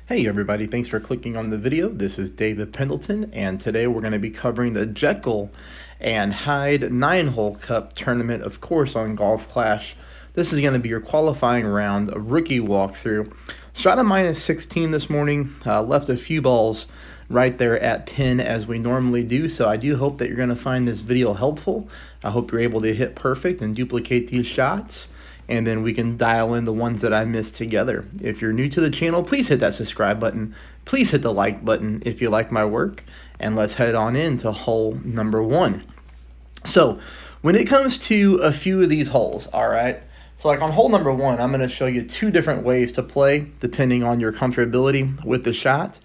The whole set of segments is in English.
Hey everybody, thanks for clicking on the video. This is David Pendleton, and today we're going to be covering the Jekyll and Hyde 9-hole cup tournament, of course, on Golf Clash. This is going to be your qualifying round, a rookie walkthrough. Shot a -16 this morning, left a few balls right there at pin as we normally do, so I do hope that you're going to find this video helpful. I hope you're able to hit perfect and duplicate these shots, and then we can dial in the ones that I missed together. If you're new to the channel, please hit that subscribe button. Please hit the like button if you like my work, and let's head on into hole number 1. So when it comes to a few of these holes, all right, so like on hole number 1, I'm going to show you 2 different ways to play depending on your comfortability with the shot.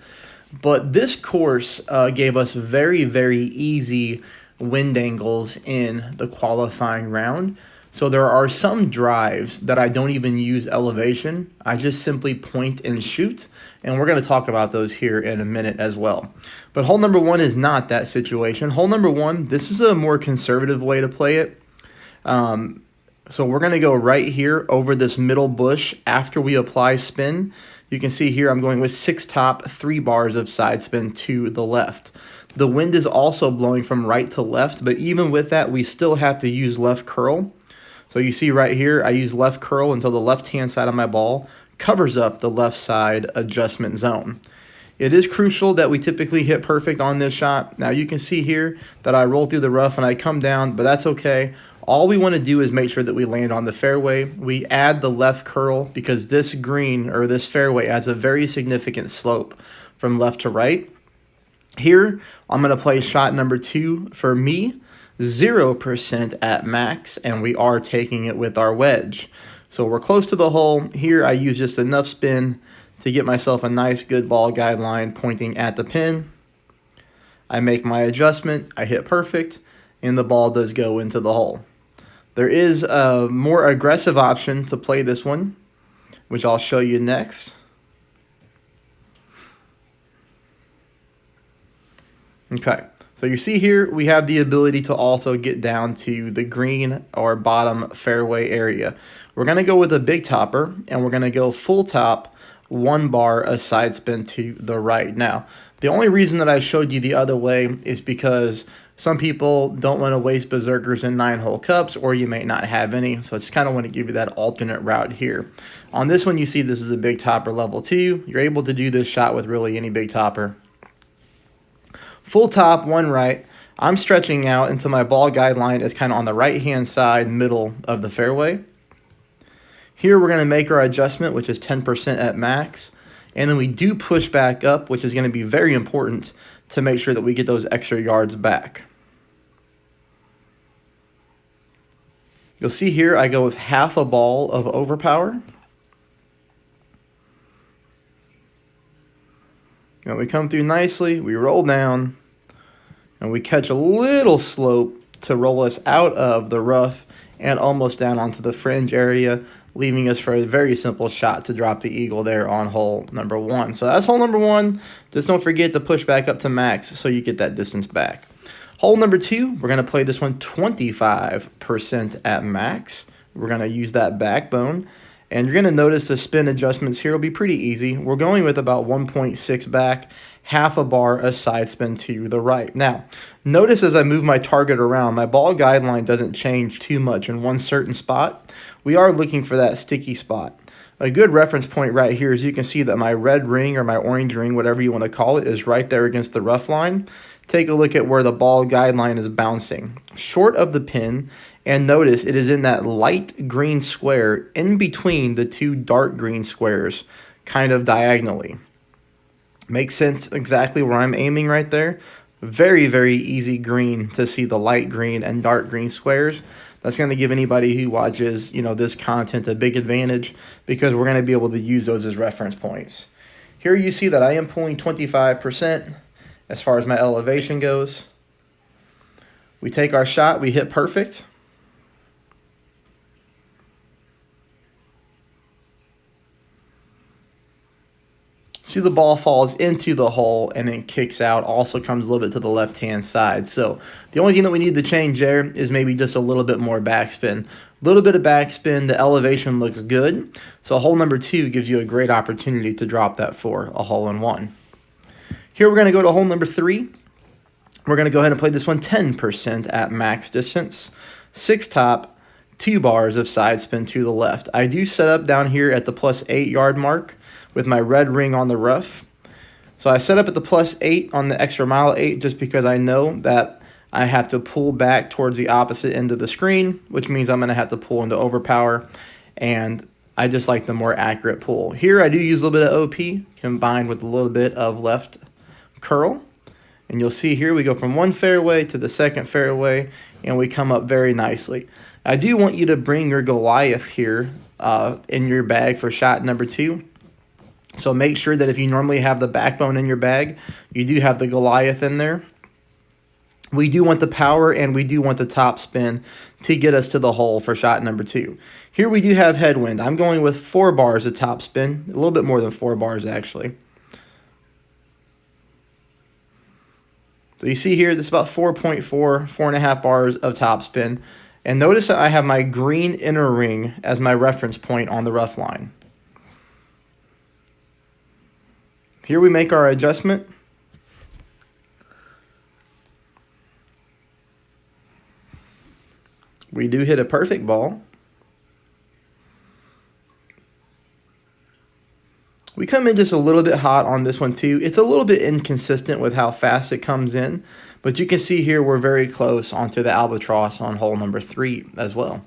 But this course gave us very, very easy wind angles in the qualifying round. So there are some drives that I don't even use elevation. I just simply point and shoot, and we're going to talk about those here in a minute as well. But hole number 1 is not that situation. Hole number 1, this is a more conservative way to play it. So we're going to go right here over this middle bush after we apply spin. You can see here I'm going with 6 top, 3 bars of side spin to the left. The wind is also blowing from right to left, but even with that, we still have to use left curl. So you see right here, I use left curl until the left-hand side of my ball covers up the left side adjustment zone. It is crucial that we typically hit perfect on this shot. Now you can see here that I roll through the rough and I come down, but that's okay. All we want to do is make sure that we land on the fairway. We add the left curl because this green or this fairway has a very significant slope from left to right. Here, I'm going to play shot number 2 for me. 0% at max, and we are taking it with our wedge. So we're close to the hole. Here I use just enough spin to get myself a nice good ball guideline pointing at the pin. I make my adjustment, I hit perfect, and the ball does go into the hole. There is a more aggressive option to play this one, which I'll show you next. Okay. So you see here, we have the ability to also get down to the green or bottom fairway area. We're going to go with a big topper, and we're going to go full top, 1 bar a side spin to the right. Now, the only reason that I showed you the other way is because some people don't want to waste berserkers in 9-hole cups, or you may not have any. So I just kind of want to give you that alternate route here. On this one, you see this is a big topper level 2. You're able to do this shot with really any big topper. Full top, 1 right. I'm stretching out until my ball guideline is kind of on the right-hand side, middle of the fairway. Here we're going to make our adjustment, which is 10% at max. And then we do push back up, which is going to be very important to make sure that we get those extra yards back. You'll see here I go with half a ball of overpower. Now we come through nicely, we roll down, and we catch a little slope to roll us out of the rough and almost down onto the fringe area, leaving us for a very simple shot to drop the eagle there on hole number 1. So that's hole number 1. Just don't forget to push back up to max so you get that distance back. Hole number 2, we're going to play this one 25% at max. We're going to use that backbone. And you're going to notice the spin adjustments here will be pretty easy. We're going with about 1.6 back, half a bar a side spin to the right. Now, notice as I move my target around, my ball guideline doesn't change too much in one certain spot. We are looking for that sticky spot. A good reference point right here is you can see that my red ring or my orange ring, whatever you want to call it, is right there against the rough line. Take a look at where the ball guideline is bouncing. Short of the pin, and notice it is in that light green square in between the 2 dark green squares, kind of diagonally. Makes sense exactly where I'm aiming right there. Very, very easy green to see the light green and dark green squares. That's going to give anybody who watches, this content a big advantage because we're going to be able to use those as reference points. Here you see that I am pulling 25% as far as my elevation goes. We take our shot, we hit perfect. See, the ball falls into the hole and then kicks out, also comes a little bit to the left-hand side. So the only thing that we need to change there is maybe just a little bit more backspin. A little bit of backspin, the elevation looks good. So hole number 2 gives you a great opportunity to drop that for a hole-in-one. Here we're going to go to hole number 3. We're going to go ahead and play this one 10% at max distance. 6 top, 2 bars of side spin to the left. I do set up down here at the plus 8 yard mark with my red ring on the rough. So I set up at the plus 8 on the extra mile 8 just because I know that I have to pull back towards the opposite end of the screen, which means I'm going to have to pull into overpower, and I just like the more accurate pull. Here I do use a little bit of OP combined with a little bit of left curl. And you'll see here we go from one fairway to the second fairway, and we come up very nicely. I do want you to bring your Goliath here in your bag for shot number 2. So make sure that if you normally have the backbone in your bag, you do have the Goliath in there. We do want the power and we do want the top spin to get us to the hole for shot number 2. Here we do have headwind. I'm going with 4 bars of top spin, a little bit more than 4 bars actually. So you see here, this is about 4.4, 4.5 bars of top spin. And notice that I have my green inner ring as my reference point on the rough line. Here we make our adjustment. We do hit a perfect ball. We come in just a little bit hot on this one too. It's a little bit inconsistent with how fast it comes in, but you can see here we're very close onto the albatross on hole number 3 as well.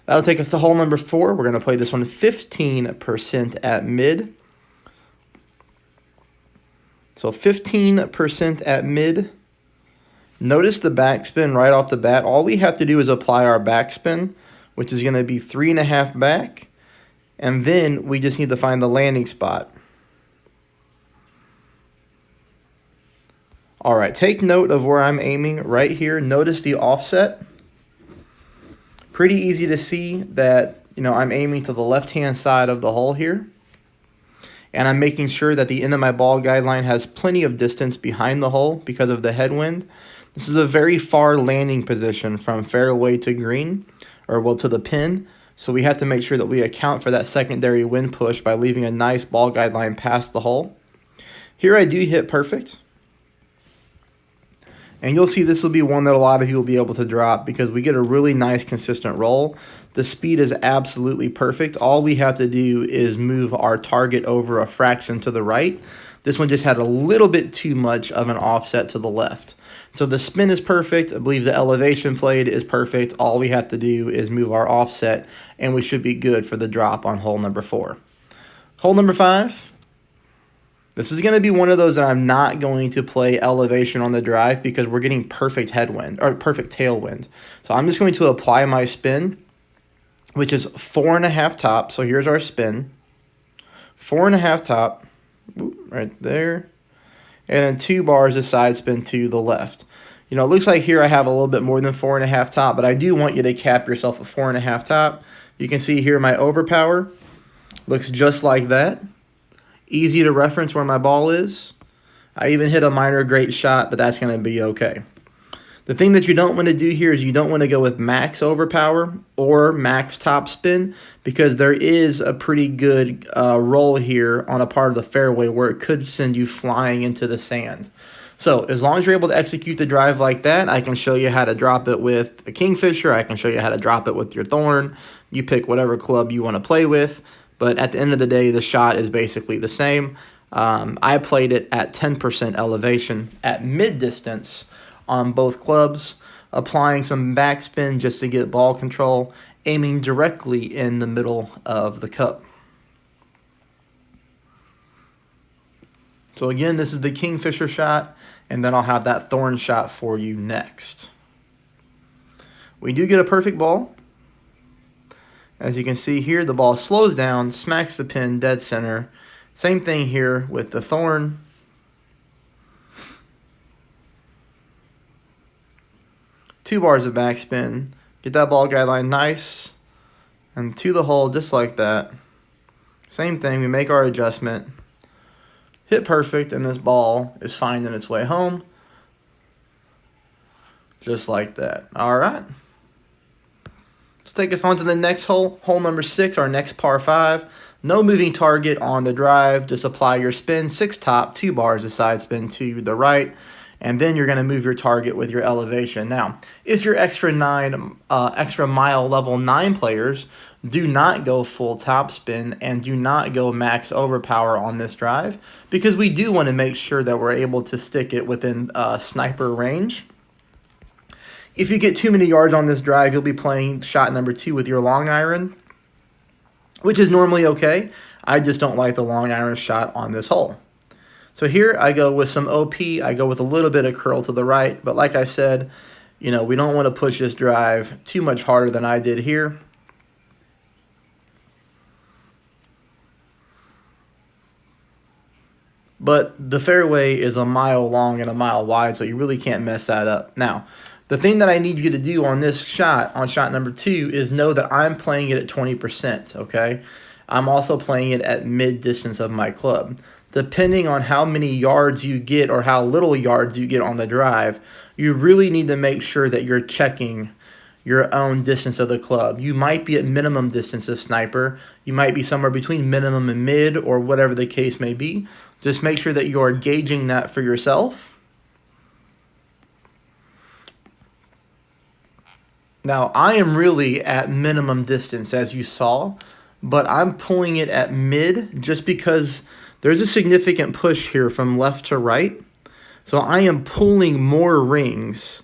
That'll take us to hole number 4. We're going to play this one 15% at mid. So 15% at mid. Notice the backspin right off the bat. All we have to do is apply our backspin, which is going to be 3.5 back. And then we just need to find the landing spot. All right, take note of where I'm aiming right here. Notice the offset. Pretty easy to see that, I'm aiming to the left-hand side of the hole here. And I'm making sure that the end of my ball guideline has plenty of distance behind the hole because of the headwind. This is a very far landing position from fairway to green, to the pin. So we have to make sure that we account for that secondary wind push by leaving a nice ball guideline past the hole. Here I do hit perfect. And you'll see this will be one that a lot of you will be able to drop because we get a really nice consistent roll. The speed is absolutely perfect. All we have to do is move our target over a fraction to the right. This one just had a little bit too much of an offset to the left. So the spin is perfect. I believe the elevation played is perfect. All we have to do is move our offset, and we should be good for the drop on hole number 4. Hole number 5. This is going to be one of those that I'm not going to play elevation on the drive because we're getting perfect headwind, or perfect tailwind. So I'm just going to apply my spin, which is 4.5 top. So here's our spin. 4.5 top, right there. And then 2 bars of side spin to the left. It looks like here I have a little bit more than 4.5 top, but I do want you to cap yourself a 4.5 top. You can see here my overpower looks just like that. Easy to reference where my ball is. I even hit a minor great shot, but that's going to be okay. The thing that you don't want to do here is you don't want to go with max overpower or max top spin because there is a pretty good roll here on a part of the fairway where it could send you flying into the sand. So as long as you're able to execute the drive like that, I can show you how to drop it with a Kingfisher. I can show you how to drop it with your Thorn. You pick whatever club you want to play with. But at the end of the day, the shot is basically the same. I played it at 10% elevation at mid-distance on both clubs, applying some backspin just to get ball control, aiming directly in the middle of the cup. So again, this is the Kingfisher shot, and then I'll have that Thorn shot for you next. We do get a perfect ball. As you can see here, the ball slows down, smacks the pin dead center. Same thing here with the Thorn. Two bars of backspin. Get that ball guideline nice and to the hole just like that. Same thing, we make our adjustment. hit perfect, and this ball is finding its way home. Just like that. All right. Let's take us on to the next hole. Hole number 6, our next par 5. No moving target on the drive. Just apply your spin, 6 top, 2 bars of side spin to the right. And then you're going to move your target with your elevation. Now, if you're extra mile level 9 players, do not go full top spin and do not go max overpower on this drive, because we do want to make sure that we're able to stick it within sniper range. If you get too many yards on this drive, you'll be playing shot number 2 with your long iron, which is normally okay. I just don't like the long iron shot on this hole. So here I go with some OP. I go with a little bit of curl to the right. But like I said, we don't want to push this drive too much harder than I did here. But the fairway is a mile long and a mile wide, so you really can't mess that up. Now, the thing that I need you to do on this shot, on shot number 2, is know that I'm playing it at 20%, okay? I'm also playing it at mid-distance of my club. Depending on how many yards you get or how little yards you get on the drive, you really need to make sure that you're checking your own distance of the club. You might be at minimum distance of sniper. You might be somewhere between minimum and mid, or whatever the case may be. Just make sure that you are gauging that for yourself. Now, I am really at minimum distance, as you saw, but I'm pulling it at mid just because there's a significant push here from left to right. So I am pulling more rings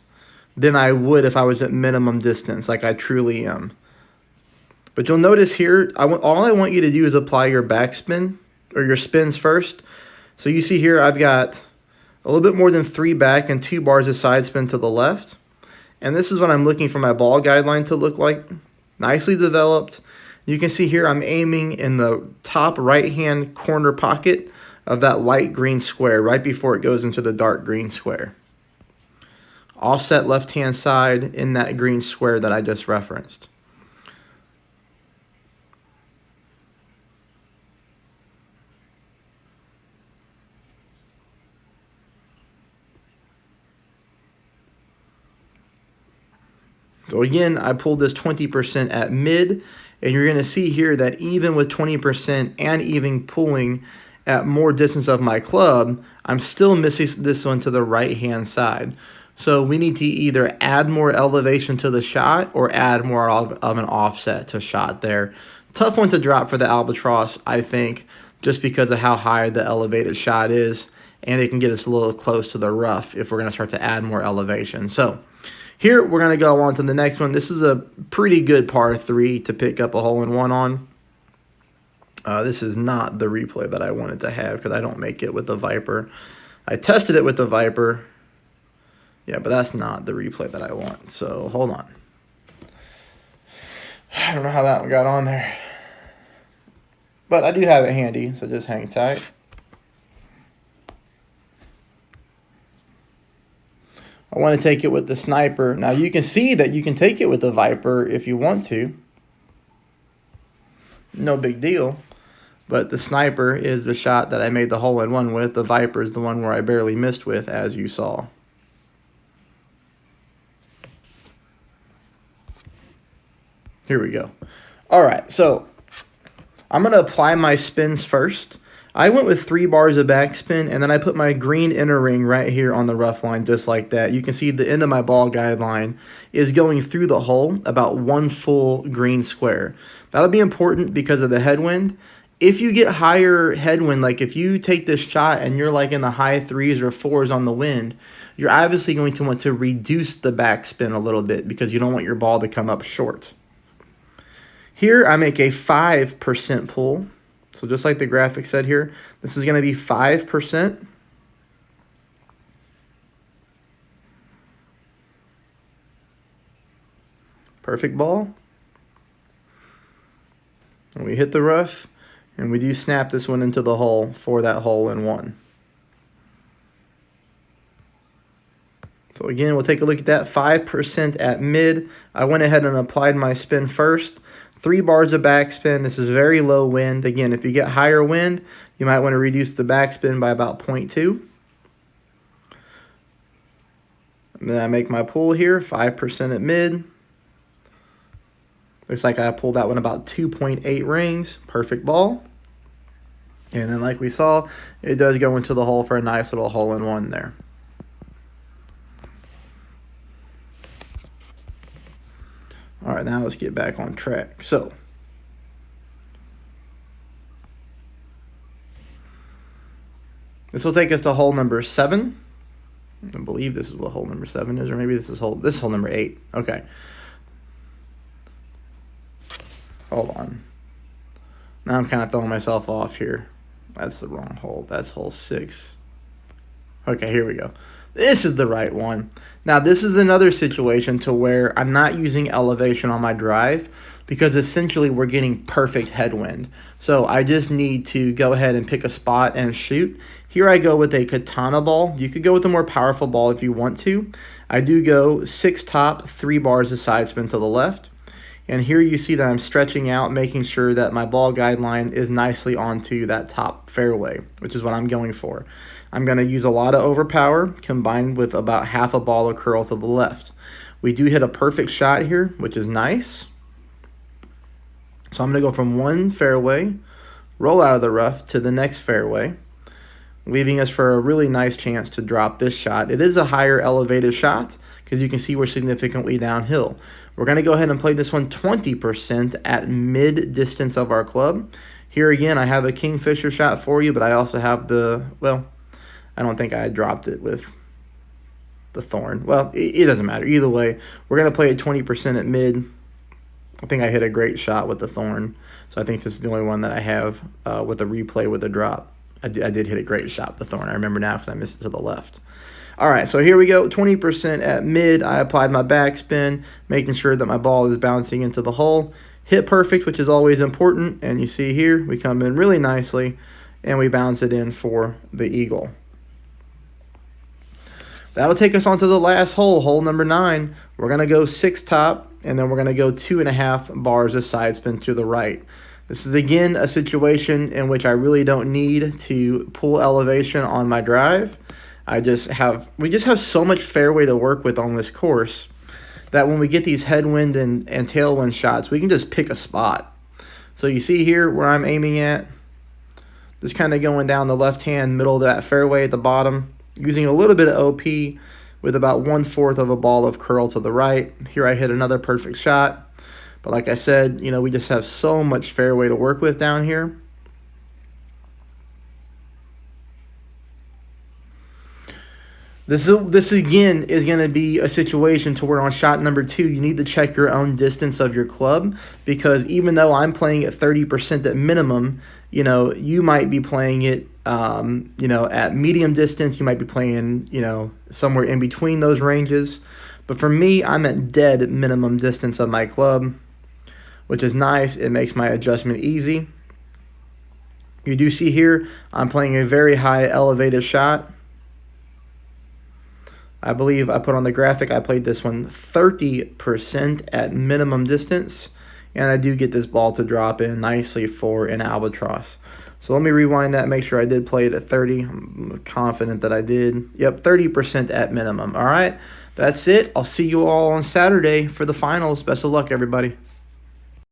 than I would if I was at minimum distance, like I truly am. But you'll notice here, all I want you to do is apply your backspin, or your spins first. So you see here, I've got a little bit more than 3 back and 2 bars of side spin to the left. And this is what I'm looking for my ball guideline to look like. Nicely developed. You can see here I'm aiming in the top right-hand corner pocket of that light green square right before it goes into the dark green square. Offset left-hand side in that green square that I just referenced. So again, I pulled this 20% at mid, and you're going to see here that even with 20% and even pulling at more distance of my club, I'm still missing this one to the right-hand side. So we need to either add more elevation to the shot or add more of an offset to shot there. Tough one to drop for the Albatross, I think, just because of how high the elevated shot is, and it can get us a little close to the rough if we're going to start to add more elevation. So here, we're going to go on to the next one. This is a pretty good par 3 to pick up a hole-in-one on. This is not the replay that I wanted to have because I don't make it with the Viper. I tested it with the Viper. Yeah, but that's not the replay that I want. So, hold on. I don't know how that one got on there. But I do have it handy, so just hang tight. I want to take it with the sniper. Now, you can see that you can take it with the Viper if you want to. No big deal. But the sniper is the shot that I made the hole-in-one with. The Viper is the one where I barely missed with, as you saw. Here we go. All right, so I'm going to apply my spins first. I went with 3 bars of backspin, and then I put my green inner ring right here on the rough line, just like that. You can see the end of my ball guideline is going through the hole, about 1 full green square. That'll be important because of the headwind. If you get higher headwind, like if you take this shot and you're like in the high 3s or 4s on the wind, you're obviously going to want to reduce the backspin a little bit because you don't want your ball to come up short. Here, I make a 5% pull. So just like the graphic said here, this is going to be 5%. Perfect ball. And we hit the rough, and we do snap this one into the hole for that hole-in-one. So again, we'll take a look at that 5% at mid. I went ahead and applied my spin first. 3 bars of backspin. This is very low wind. Again, if you get higher wind, You might want to reduce the backspin by about 0.2. And then I make my pull here, 5% at mid. Looks like I pulled that one about 2.8 rings. Perfect ball. And then like we saw, it does go into the hole for a nice little hole-in-one there. All right, now let's get back on track. So, this will take us to hole number 7. I believe this is what hole number 7 is, or maybe this is hole number 8. Okay. Hold on. Now I'm kind of throwing myself off here. That's the wrong hole. That's hole 6. Okay, here we go. This is the right one. Now, this is another situation to where I'm not using elevation on my drive because essentially we're getting perfect headwind. So I just need to go ahead and pick a spot and shoot. Here I go with a katana ball. You could go with a more powerful ball if you want to. I do go 6 top, 3 bars of side spin to the left. And here you see that I'm stretching out, making sure that my ball guideline is nicely onto that top fairway, which is what I'm going for. I'm going to use a lot of overpower combined with about half a ball of curl to the left. We do hit a perfect shot here, which is nice. So I'm going to go from one fairway, roll out of the rough to the next fairway, leaving us for a really nice chance to drop this shot. It is a higher elevated shot because you can see we're significantly downhill. We're going to go ahead and play this one 20% at mid distance of our club. Here again, I have a kingfisher shot for you, but I also have the, well, I don't think I dropped it with the thorn. Well, it doesn't matter. Either way, we're going to play it 20% at mid. I think I hit a great shot with the thorn, so I think this is the only one that I have with a replay with a drop. I did hit a great shot with the thorn. I remember now because I missed it to the left. All right, so here we go, 20% at mid. I applied my backspin, making sure that my ball is bouncing into the hole. Hit perfect, which is always important, and you see here, we come in really nicely, and we bounce it in for the eagle. That'll take us on to the last hole, hole number 9. We're going to go 6 top, and then we're going to go 2.5 bars of side spin to the right. This is, again, a situation in which I really don't need to pull elevation on my drive. we just have so much fairway to work with on this course that when we get these headwind and tailwind shots, we can just pick a spot. So you see here where I'm aiming at, just kind of going down the left-hand middle of that fairway at the bottom, using a little bit of OP with about 1/4 of a ball of curl to the right. Here I hit another perfect shot. But like I said, we just have so much fairway to work with down here. This again is going to be a situation to where on shot number 2, you need to check your own distance of your club, because even though I'm playing at 30% at minimum, you might be playing it, at medium distance. You might be playing, somewhere in between those ranges. But for me, I'm at dead minimum distance of my club, which is nice. It makes my adjustment easy. You do see here, I'm playing a very high elevated shot. I believe I put on the graphic, I played this one 30% at minimum distance, and I do get this ball to drop in nicely for an albatross. So let me rewind that, make sure I did play it at 30. I'm confident that I did. Yep, 30% at minimum. All right, that's it. I'll see you all on Saturday for the finals. Best of luck, everybody.